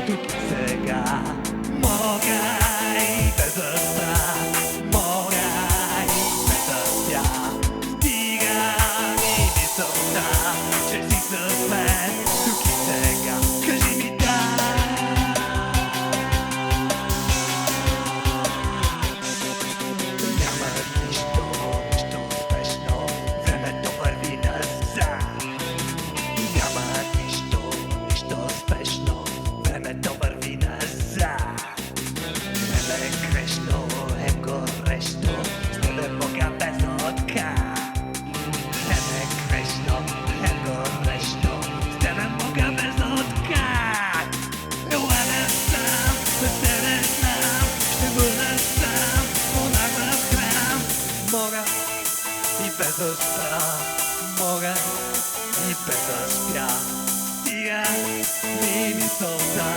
Тук сега мога и без да спра, мога и без да спя. Стига ми мисълта, че си с мен тук и сега. Кажи ми да. Няма нищо спешно, времето върви назад. Няма нищо спешно, времето върви назад. Е грешно, горещо, с тебе Бога без отказ. Е грешно, горещо, с тебе Бога без отказ. Елана сам, без тебе знам, ще бъда сам, монах в храм. Мога и без да спра, мога и без да спя. Стига ми мисълта,